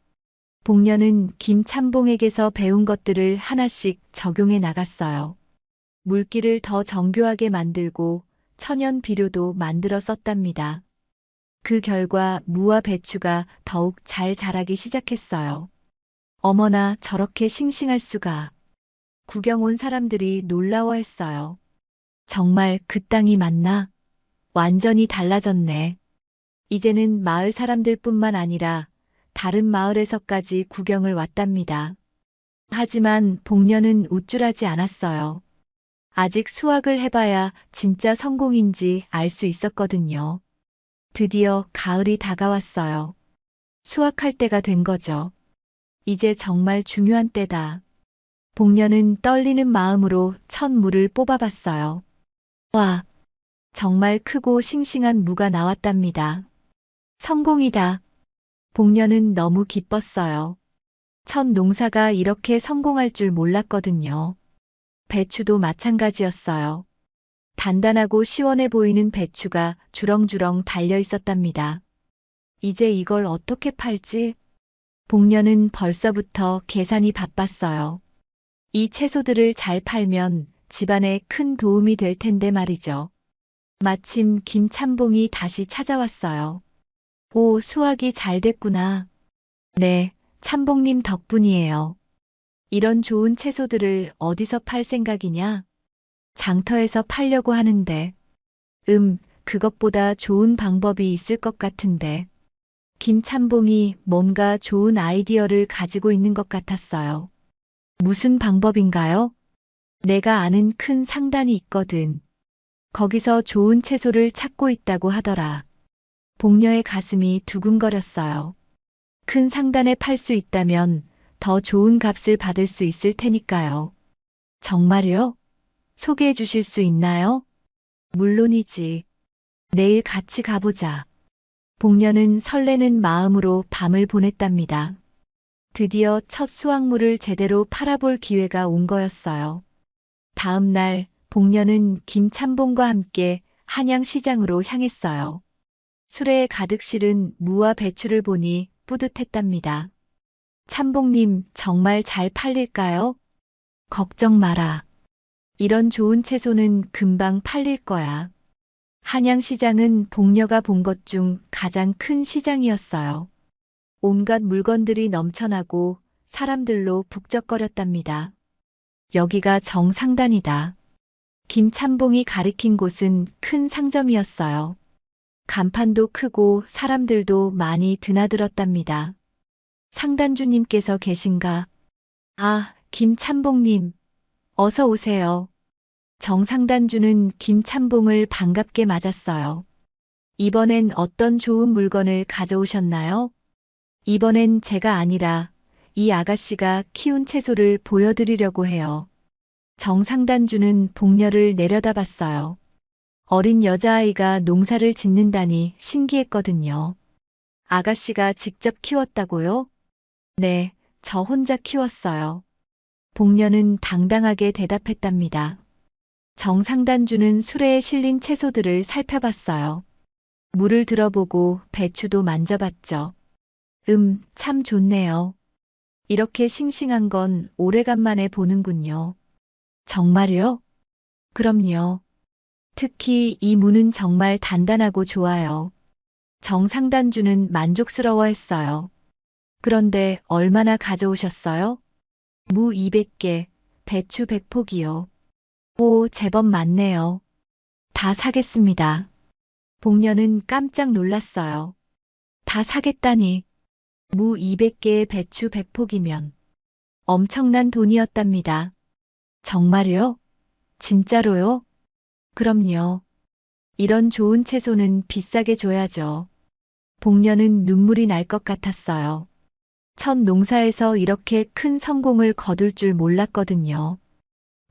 복년은 김참봉에게서 배운 것들을 하나씩 적용해 나갔어요. 물기를 더 정교하게 만들고 천연 비료도 만들어 썼답니다. 그 결과 무와 배추가 더욱 잘 자라기 시작했어요. 어머나 저렇게 싱싱할 수가. 구경 온 사람들이 놀라워했어요. 정말 그 땅이 맞나? 완전히 달라졌네. 이제는 마을 사람들뿐만 아니라 다른 마을에서까지 구경을 왔답니다. 하지만 복년은 우쭐하지 않았어요. 아직 수확을 해봐야 진짜 성공인지 알 수 있었거든요. 드디어 가을이 다가왔어요. 수확할 때가 된 거죠. 이제 정말 중요한 때다. 복년은 떨리는 마음으로 첫 물을 뽑아봤어요. 와, 정말 크고 싱싱한 무가 나왔답니다. 성공이다. 복년은 너무 기뻤어요. 첫 농사가 이렇게 성공할 줄 몰랐거든요. 배추도 마찬가지였어요. 단단하고 시원해 보이는 배추가 주렁주렁 달려 있었답니다. 이제 이걸 어떻게 팔지? 복년은 벌써부터 계산이 바빴어요. 이 채소들을 잘 팔면 집안에 큰 도움이 될 텐데 말이죠. 마침 김참봉이 다시 찾아왔어요. 오, 수확이 잘 됐구나. 네, 참봉님 덕분이에요. 이런 좋은 채소들을 어디서 팔 생각이냐? 장터에서 팔려고 하는데. 그것보다 좋은 방법이 있을 것 같은데. 김참봉이 뭔가 좋은 아이디어를 가지고 있는 것 같았어요. 무슨 방법인가요? 내가 아는 큰 상단이 있거든. 거기서 좋은 채소를 찾고 있다고 하더라. 복녀의 가슴이 두근거렸어요. 큰 상단에 팔 수 있다면 더 좋은 값을 받을 수 있을 테니까요. 정말요? 소개해 주실 수 있나요? 물론이지. 내일 같이 가보자. 복녀는 설레는 마음으로 밤을 보냈답니다. 드디어 첫 수확물을 제대로 팔아볼 기회가 온 거였어요. 다음 날 복녀는 김참봉과 함께 한양시장으로 향했어요. 수레에 가득 실은 무와 배추를 보니 뿌듯했답니다. 참봉님, 정말 잘 팔릴까요? 걱정 마라. 이런 좋은 채소는 금방 팔릴 거야. 한양시장은 복녀가 본 것 중 가장 큰 시장이었어요. 온갖 물건들이 넘쳐나고 사람들로 북적거렸답니다. 여기가 정상단이다. 김참봉이 가리킨 곳은 큰 상점이었어요. 간판도 크고 사람들도 많이 드나들었답니다. 상단주님께서 계신가? 아, 김참봉님. 어서 오세요. 정상단주는 김참봉을 반갑게 맞았어요. 이번엔 어떤 좋은 물건을 가져오셨나요? 이번엔 제가 아니라 이 아가씨가 키운 채소를 보여드리려고 해요. 정상단주는 복녀를 내려다봤어요. 어린 여자아이가 농사를 짓는다니 신기했거든요. 아가씨가 직접 키웠다고요? 네, 저 혼자 키웠어요. 복녀는 당당하게 대답했답니다. 정상단주는 수레에 실린 채소들을 살펴봤어요. 물을 들어보고 배추도 만져봤죠. 참 좋네요. 이렇게 싱싱한 건 오래간만에 보는군요. 정말요? 그럼요. 특히 이 무는 정말 단단하고 좋아요. 정상단주는 만족스러워했어요. 그런데 얼마나 가져오셨어요? 무 200개, 배추 100포기요. 오, 제법 많네요. 다 사겠습니다. 복녀는 깜짝 놀랐어요. 다 사겠다니. 무 200개에 배추 100포기면 엄청난 돈이었답니다. 정말요? 진짜로요? 그럼요. 이런 좋은 채소는 비싸게 줘야죠. 복녀는 눈물이 날 것 같았어요. 첫 농사에서 이렇게 큰 성공을 거둘 줄 몰랐거든요.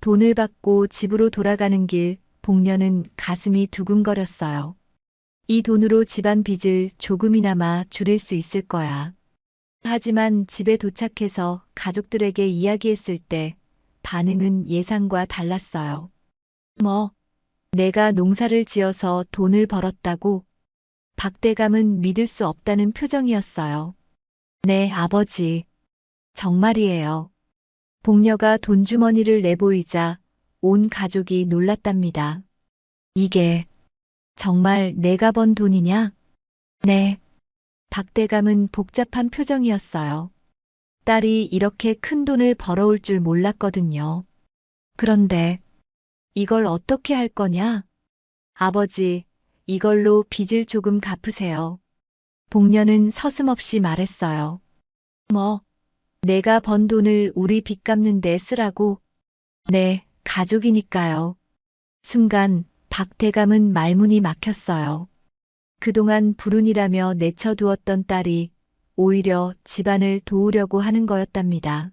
돈을 받고 집으로 돌아가는 길, 복녀는 가슴이 두근거렸어요. 이 돈으로 집안 빚을 조금이나마 줄일 수 있을 거야. 하지만 집에 도착해서 가족들에게 이야기했을 때 반응은 예상과 달랐어요. 뭐, 내가 농사를 지어서 돈을 벌었다고? 박대감은 믿을 수 없다는 표정이었어요. 네, 아버지. 정말이에요. 복녀가 돈주머니를 내보이자 온 가족이 놀랐답니다. 이게 정말 내가 번 돈이냐? 네. 박대감은 복잡한 표정이었어요. 딸이 이렇게 큰 돈을 벌어올 줄 몰랐거든요. 그런데 이걸 어떻게 할 거냐? 아버지, 이걸로 빚을 조금 갚으세요. 복녀는 서슴없이 말했어요. 뭐, 내가 번 돈을 우리 빚 갚는 데 쓰라고? 네, 가족이니까요. 순간 박대감은 말문이 막혔어요. 그동안 불운이라며 내쳐두었던 딸이 오히려 집안을 도우려고 하는 거였답니다.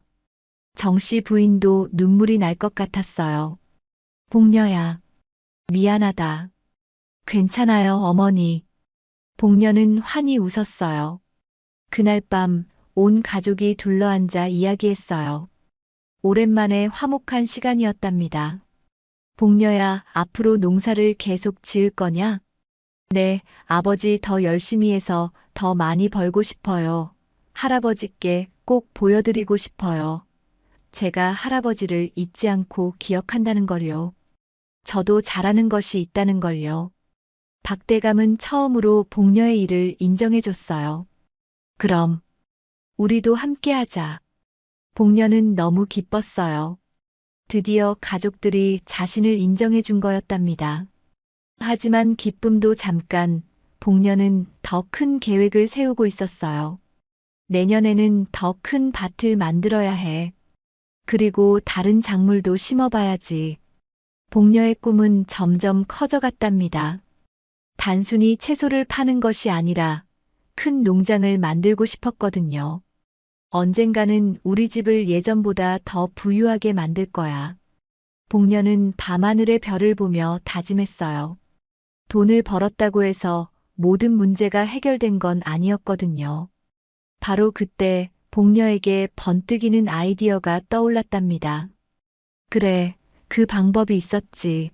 정씨 부인도 눈물이 날 것 같았어요. 복녀야, 미안하다. 괜찮아요, 어머니. 복녀는 환히 웃었어요. 그날 밤 온 가족이 둘러앉아 이야기했어요. 오랜만에 화목한 시간이었답니다. 복녀야, 앞으로 농사를 계속 지을 거냐? 네, 아버지 더 열심히 해서 더 많이 벌고 싶어요. 할아버지께 꼭 보여드리고 싶어요. 제가 할아버지를 잊지 않고 기억한다는 걸요. 저도 잘하는 것이 있다는 걸요. 박대감은 처음으로 복녀의 일을 인정해줬어요. 그럼 우리도 함께하자. 복녀는 너무 기뻤어요. 드디어 가족들이 자신을 인정해준 거였답니다. 하지만 기쁨도 잠깐, 복녀는 더 큰 계획을 세우고 있었어요. 내년에는 더 큰 밭을 만들어야 해. 그리고 다른 작물도 심어봐야지. 복녀의 꿈은 점점 커져갔답니다. 단순히 채소를 파는 것이 아니라 큰 농장을 만들고 싶었거든요. 언젠가는 우리 집을 예전보다 더 부유하게 만들 거야. 복녀는 밤하늘의 별을 보며 다짐했어요. 돈을 벌었다고 해서 모든 문제가 해결된 건 아니었거든요. 바로 그때 복녀에게 번뜩이는 아이디어가 떠올랐답니다. 그래, 그 방법이 있었지.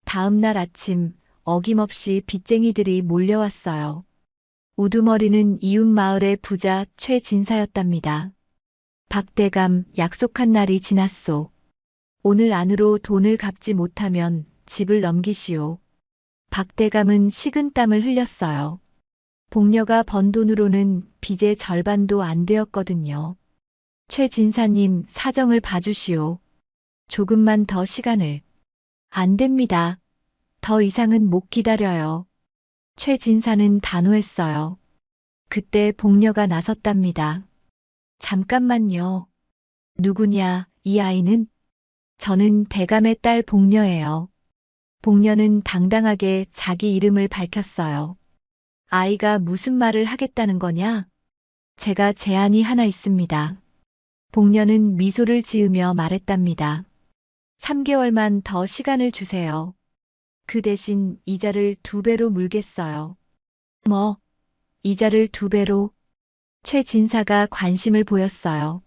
다음 날 아침 어김없이 빚쟁이들이 몰려왔어요. 우두머리는 이웃 마을의 부자 최진사였답니다. 박대감, 약속한 날이 지났소. 오늘 안으로 돈을 갚지 못하면 집을 넘기시오. 박대감은 식은땀을 흘렸어요. 복녀가 번 돈으로는 빚의 절반도 안 되었거든요. 최진사님, 사정을 봐주시오. 조금만 더 시간을. 안 됩니다. 더 이상은 못 기다려요. 최진사는 단호했어요. 그때 복녀가 나섰답니다. 잠깐만요. 누구냐, 이 아이는? 저는 대감의 딸 복녀예요. 복녀는 당당하게 자기 이름을 밝혔어요. 아이가 무슨 말을 하겠다는 거냐? 제가 제안이 하나 있습니다. 복녀는 미소를 지으며 말했답니다. 3개월만 더 시간을 주세요. 그 대신 이자를 2배로 물겠어요. 뭐, 이자를 2배로? 최진사가 관심을 보였어요.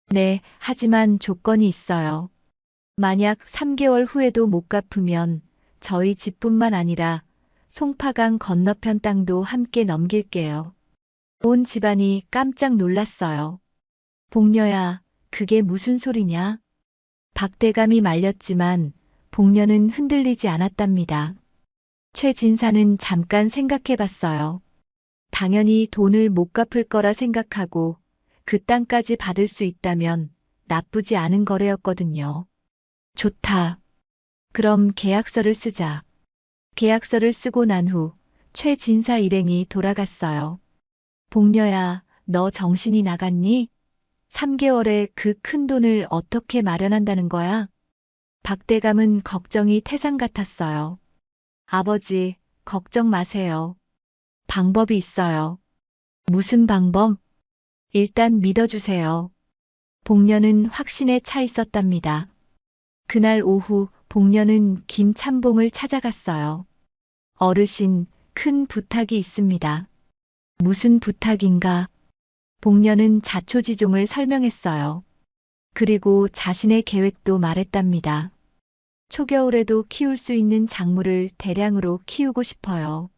네, 하지만 조건이 있어요. 만약 3개월 후에도 못 갚으면 저희 집뿐만 아니라 송파강 건너편 땅도 함께 넘길게요. 온 집안이 깜짝 놀랐어요. 복녀야, 그게 무슨 소리냐? 박대감이 말렸지만 복녀는 흔들리지 않았답니다. 최진사는 잠깐 생각해 봤어요. 당연히 돈을 못 갚을 거라 생각하고 그 땅까지 받을 수 있다면 나쁘지 않은 거래였거든요. 좋다. 그럼 계약서를 쓰자. 계약서를 쓰고 난 후 최진사 일행이 돌아갔어요. 복녀야, 너 정신이 나갔니? 3개월에 그 큰 돈을 어떻게 마련한다는 거야? 박대감은 걱정이 태산 같았어요. 아버지, 걱정 마세요. 방법이 있어요. 무슨 방법? 일단 믿어주세요. 복녀는 확신에 차 있었답니다. 그날 오후 복녀는 김참봉을 찾아갔어요. 어르신, 큰 부탁이 있습니다. 무슨 부탁인가? 복녀는 자초지종을 설명했어요. 그리고 자신의 계획도 말했답니다. 초겨울에도 키울 수 있는 작물을 대량으로 키우고 싶어요.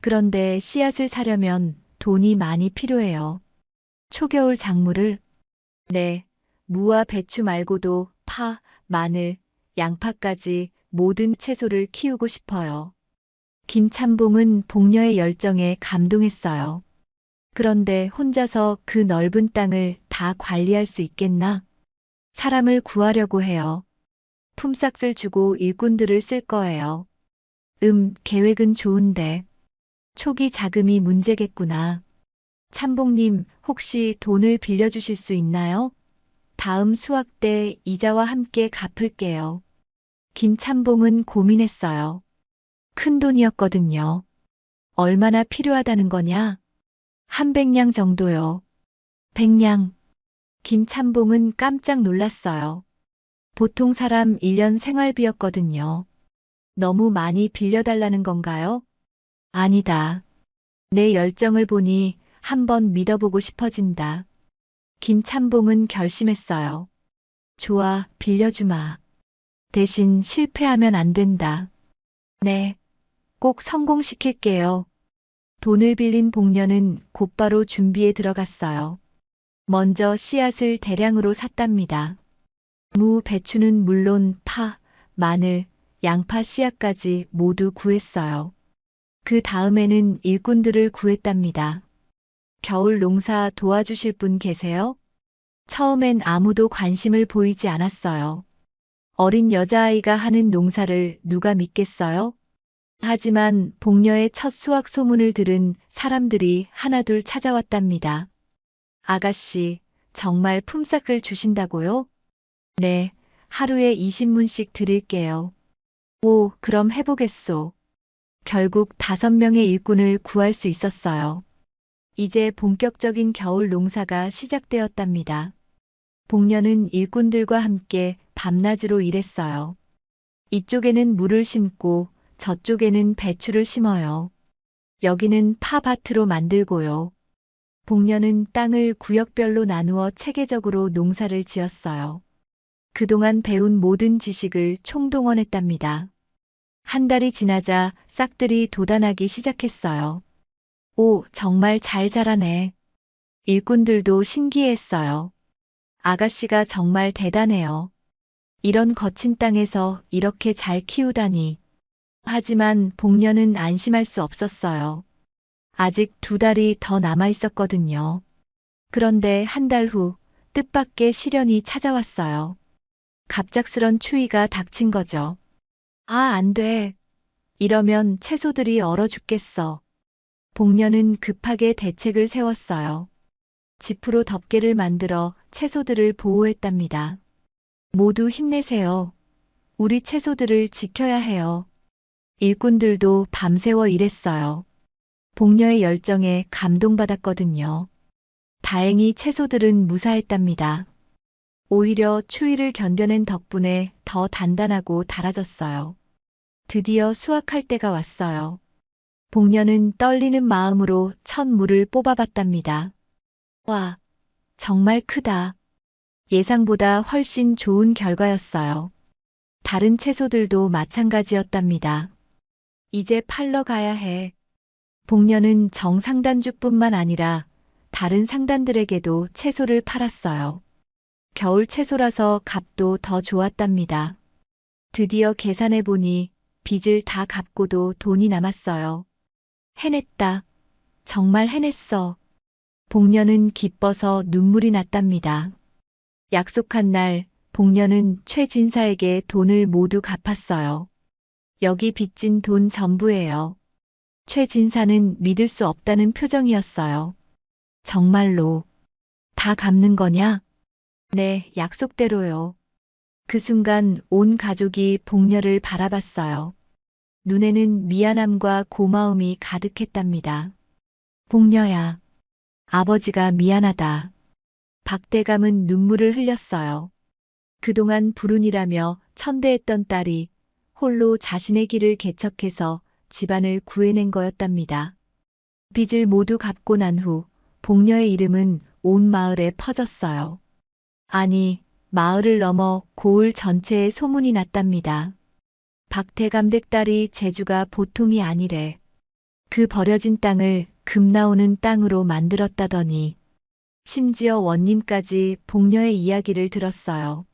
그런데 씨앗을 사려면 돈이 많이 필요해요. 초겨울 작물을? 네, 무와 배추 말고도 파, 마늘, 양파까지 모든 채소를 키우고 싶어요. 김참봉은 복녀의 열정에 감동했어요. 그런데 혼자서 그 넓은 땅을 다 관리할 수 있겠나? 사람을 구하려고 해요. 품삯을 주고 일꾼들을 쓸 거예요. 계획은 좋은데 초기 자금이 문제겠구나. 참봉님, 혹시 돈을 빌려주실 수 있나요? 다음 수학 때 이자와 함께 갚을게요. 김참봉은 고민했어요. 큰 돈이었거든요. 얼마나 필요하다는 거냐? 한 100냥 정도요. 100냥. 김참봉은 깜짝 놀랐어요. 보통 사람 1년 생활비였거든요. 너무 많이 빌려달라는 건가요? 아니다. 내 열정을 보니 한번 믿어보고 싶어진다. 김참봉은 결심했어요. 좋아, 빌려주마. 대신 실패하면 안 된다. 네, 꼭 성공시킬게요. 돈을 빌린 복녀는 곧바로 준비에 들어갔어요. 먼저 씨앗을 대량으로 샀답니다. 무, 배추는 물론 파, 마늘, 양파 씨앗까지 모두 구했어요. 그 다음에는 일꾼들을 구했답니다. 겨울 농사 도와주실 분 계세요? 처음엔 아무도 관심을 보이지 않았어요. 어린 여자아이가 하는 농사를 누가 믿겠어요? 하지만 복녀의 첫 수확 소문을 들은 사람들이 하나둘 찾아왔답니다. 아가씨, 정말 품삯을 주신다고요? 네, 하루에 20문씩 드릴게요. 오, 그럼 해보겠소. 결국 5명의 일꾼을 구할 수 있었어요. 이제 본격적인 겨울 농사가 시작되었답니다. 복녀는 일꾼들과 함께 밤낮으로 일했어요. 이쪽에는 물을 심고 저쪽에는 배추를 심어요. 여기는 파밭으로 만들고요. 복녀는 땅을 구역별로 나누어 체계적으로 농사를 지었어요. 그동안 배운 모든 지식을 총동원했답니다. 한 달이 지나자 싹들이 돋아나기 시작했어요. 오, 정말 잘 자라네. 일꾼들도 신기했어요. 아가씨가 정말 대단해요. 이런 거친 땅에서 이렇게 잘 키우다니. 하지만 복녀는 안심할 수 없었어요. 아직 2달이 더 남아 있었거든요. 그런데 한 달 후 뜻밖의 시련이 찾아왔어요. 갑작스런 추위가 닥친 거죠. 아, 안 돼. 이러면 채소들이 얼어 죽겠어. 복녀는 급하게 대책을 세웠어요. 지프로 덮개를 만들어 채소들을 보호했답니다. 모두 힘내세요. 우리 채소들을 지켜야 해요. 일꾼들도 밤새워 일했어요. 복녀의 열정에 감동받았거든요. 다행히 채소들은 무사했답니다. 오히려 추위를 견뎌낸 덕분에 더 단단하고 달아졌어요. 드디어 수확할 때가 왔어요. 복녀는 떨리는 마음으로 첫 물을 뽑아봤답니다. 와, 정말 크다. 예상보다 훨씬 좋은 결과였어요. 다른 채소들도 마찬가지였답니다. 이제 팔러 가야 해. 복녀는 정상단주뿐만 아니라 다른 상단들에게도 채소를 팔았어요. 겨울 채소라서 값도 더 좋았답니다. 드디어 계산해보니 빚을 다 갚고도 돈이 남았어요. 해냈다. 정말 해냈어. 복녀는 기뻐서 눈물이 났답니다. 약속한 날, 복녀는 최진사에게 돈을 모두 갚았어요. 여기 빚진 돈 전부예요. 최진사는 믿을 수 없다는 표정이었어요. 정말로 다 갚는 거냐? 네, 약속대로요. 그 순간 온 가족이 복녀를 바라봤어요. 눈에는 미안함과 고마움이 가득했답니다. 복녀야, 아버지가 미안하다. 박대감은 눈물을 흘렸어요. 그동안 불운이라며 천대했던 딸이 홀로 자신의 길을 개척해서 집안을 구해낸 거였답니다. 빚을 모두 갚고 난 후 복녀의 이름은 온 마을에 퍼졌어요. 아니, 마을을 넘어 고을 전체에 소문이 났답니다. 박대감 댁딸이 재주가 보통이 아니래. 그 버려진 땅을 금 나오는 땅으로 만들었다더니 심지어 원님까지 복녀의 이야기를 들었어요.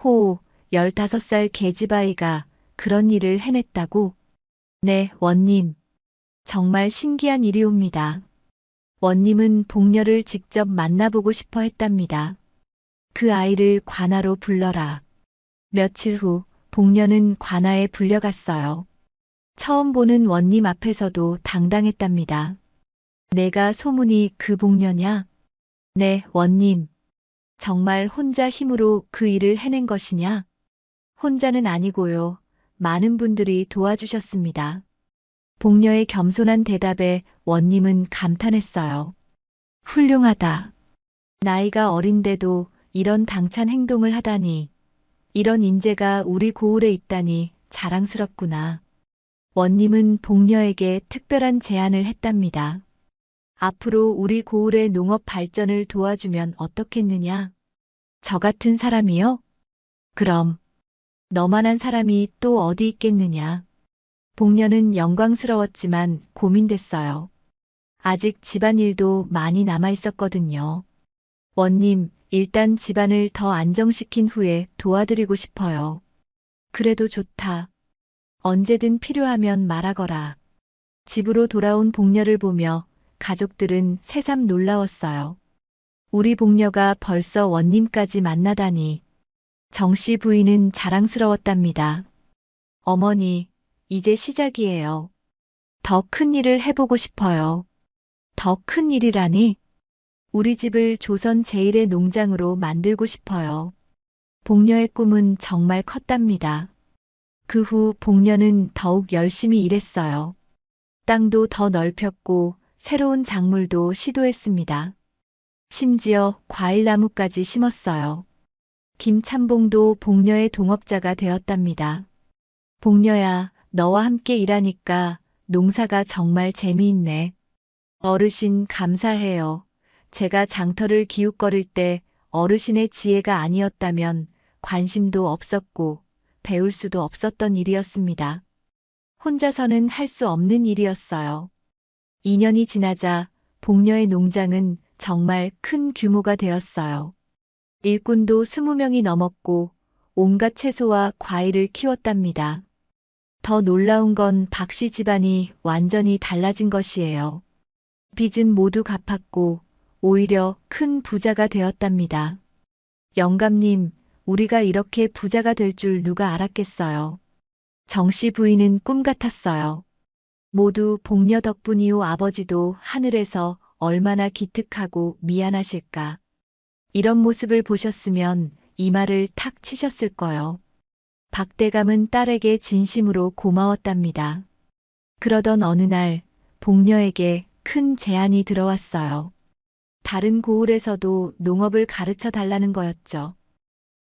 호, 15살 계집아이가 그런 일을 해냈다고? 네, 원님. 정말 신기한 일이옵니다. 원님은 복녀를 직접 만나보고 싶어 했답니다. 그 아이를 관아로 불러라. 며칠 후 복녀는 관아에 불려갔어요. 처음 보는 원님 앞에서도 당당했답니다. 내가 소문이 그 복녀냐? 네, 원님. 정말 혼자 힘으로 그 일을 해낸 것이냐? 혼자는 아니고요. 많은 분들이 도와주셨습니다. 복녀의 겸손한 대답에 원님은 감탄했어요. 훌륭하다. 나이가 어린데도 이런 당찬 행동을 하다니. 이런 인재가 우리 고을에 있다니 자랑스럽구나. 원님은 복녀에게 특별한 제안을 했답니다. 앞으로 우리 고을의 농업 발전을 도와주면 어떻겠느냐? 저 같은 사람이요? 그럼 너만한 사람이 또 어디 있겠느냐? 복녀는 영광스러웠지만 고민됐어요. 아직 집안일도 많이 남아 있었거든요. 원님, 일단 집안을 더 안정시킨 후에 도와드리고 싶어요. 그래도 좋다. 언제든 필요하면 말하거라. 집으로 돌아온 복녀를 보며 가족들은 새삼 놀라웠어요. 우리 복녀가 벌써 원님까지 만나다니. 정씨 부인은 자랑스러웠답니다. 어머니, 이제 시작이에요. 더 큰 일을 해보고 싶어요. 더 큰 일이라니? 우리 집을 조선 제1의 농장으로 만들고 싶어요. 복녀의 꿈은 정말 컸답니다. 그 후 복녀는 더욱 열심히 일했어요. 땅도 더 넓혔고 새로운 작물도 시도했습니다. 심지어 과일나무까지 심었어요. 김참봉도 복녀의 동업자가 되었답니다. 복녀야, 너와 함께 일하니까 농사가 정말 재미있네. 어르신 감사해요. 제가 장터를 기웃거릴 때 어르신의 지혜가 아니었다면 관심도 없었고 배울 수도 없었던 일이었습니다. 혼자서는 할 수 없는 일이었어요. 2년이 지나자 복녀의 농장은 정말 큰 규모가 되었어요. 일꾼도 20명이 넘었고 온갖 채소와 과일을 키웠답니다. 더 놀라운 건 박씨 집안이 완전히 달라진 것이에요. 빚은 모두 갚았고 오히려 큰 부자가 되었답니다. 영감님, 우리가 이렇게 부자가 될 줄 누가 알았겠어요. 정씨 부인은 꿈 같았어요. 모두 복녀 덕분이오. 아버지도 하늘에서 얼마나 기특하고 미안하실까. 이런 모습을 보셨으면 이마를 탁 치셨을 거요. 박대감은 딸에게 진심으로 고마웠답니다. 그러던 어느 날 복녀에게 큰 제안이 들어왔어요. 다른 고을에서도 농업을 가르쳐 달라는 거였죠.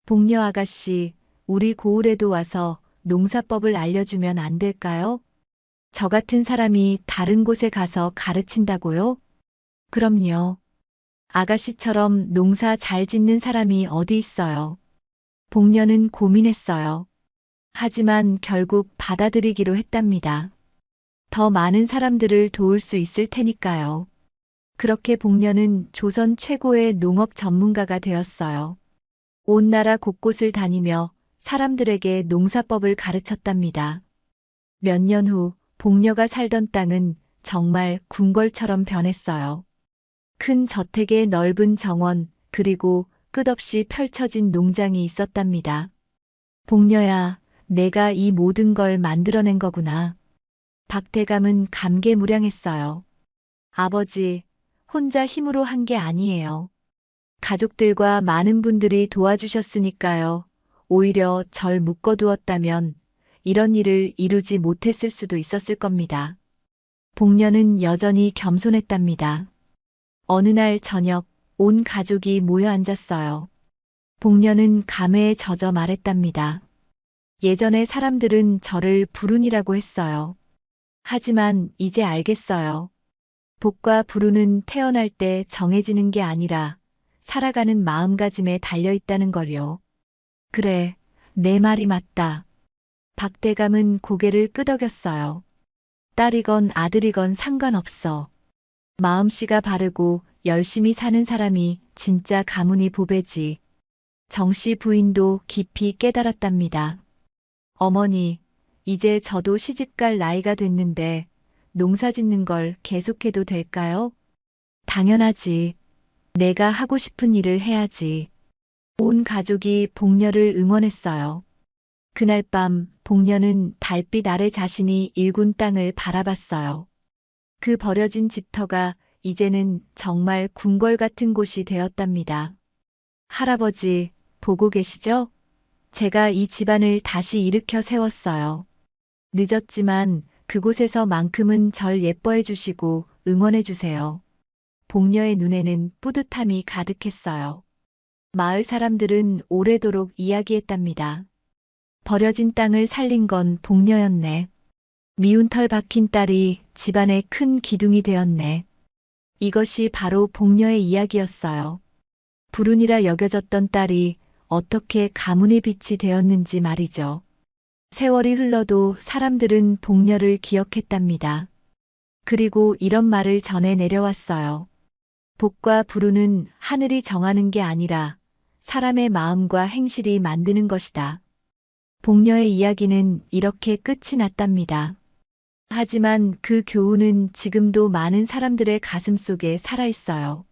복녀 아가씨, 우리 고을에도 와서 농사법을 알려주면 안 될까요? 저 같은 사람이 다른 곳에 가서 가르친다고요? 그럼요. 아가씨처럼 농사 잘 짓는 사람이 어디 있어요. 복녀는 고민했어요. 하지만 결국 받아들이기로 했답니다. 더 많은 사람들을 도울 수 있을 테니까요. 그렇게 복녀는 조선 최고의 농업 전문가가 되었어요. 온 나라 곳곳을 다니며 사람들에게 농사법을 가르쳤답니다. 몇 년 후 복녀가 살던 땅은 정말 궁궐처럼 변했어요. 큰 저택의 넓은 정원, 그리고 끝없이 펼쳐진 농장이 있었답니다. 복녀야, 내가 이 모든 걸 만들어낸 거구나. 박대감은 감개무량했어요. 아버지, 혼자 힘으로 한 게 아니에요. 가족들과 많은 분들이 도와주셨으니까요. 오히려 절 묶어두었다면 이런 일을 이루지 못했을 수도 있었을 겁니다. 복녀는 여전히 겸손했답니다. 어느 날 저녁 온 가족이 모여 앉았어요. 복녀는 감회에 젖어 말했답니다. 예전에 사람들은 저를 불운이라고 했어요. 하지만 이제 알겠어요. 복과 불운은 태어날 때 정해지는 게 아니라 살아가는 마음가짐에 달려있다는 걸요. 그래, 내 말이 맞다. 박대감은 고개를 끄덕였어요. 딸이건 아들이건 상관없어. 마음씨가 바르고 열심히 사는 사람이 진짜 가문이 보배지. 정씨 부인도 깊이 깨달았답니다. 어머니, 이제 저도 시집갈 나이가 됐는데 농사 짓는 걸 계속해도 될까요? 당연하지. 내가 하고 싶은 일을 해야지. 온 가족이 복녀를 응원했어요. 그날 밤 복녀는 달빛 아래 자신이 일군 땅을 바라봤어요. 그 버려진 집터가 이제는 정말 궁궐 같은 곳이 되었답니다. 할아버지, 보고 계시죠? 제가 이 집안을 다시 일으켜 세웠어요. 늦었지만 그곳에서만큼은 절 예뻐해 주시고 응원해 주세요. 복녀의 눈에는 뿌듯함이 가득했어요. 마을 사람들은 오래도록 이야기했답니다. 버려진 땅을 살린 건 복녀였네. 미운 털 박힌 딸이 집안의 큰 기둥이 되었네. 이것이 바로 복녀의 이야기였어요. 불운이라 여겨졌던 딸이 어떻게 가문의 빛이 되었는지 말이죠. 세월이 흘러도 사람들은 복녀를 기억했답니다. 그리고 이런 말을 전해 내려왔어요. 복과 불운은 하늘이 정하는 게 아니라 사람의 마음과 행실이 만드는 것이다. 복녀의 이야기는 이렇게 끝이 났답니다. 하지만 그 교훈은 지금도 많은 사람들의 가슴 속에 살아있어요.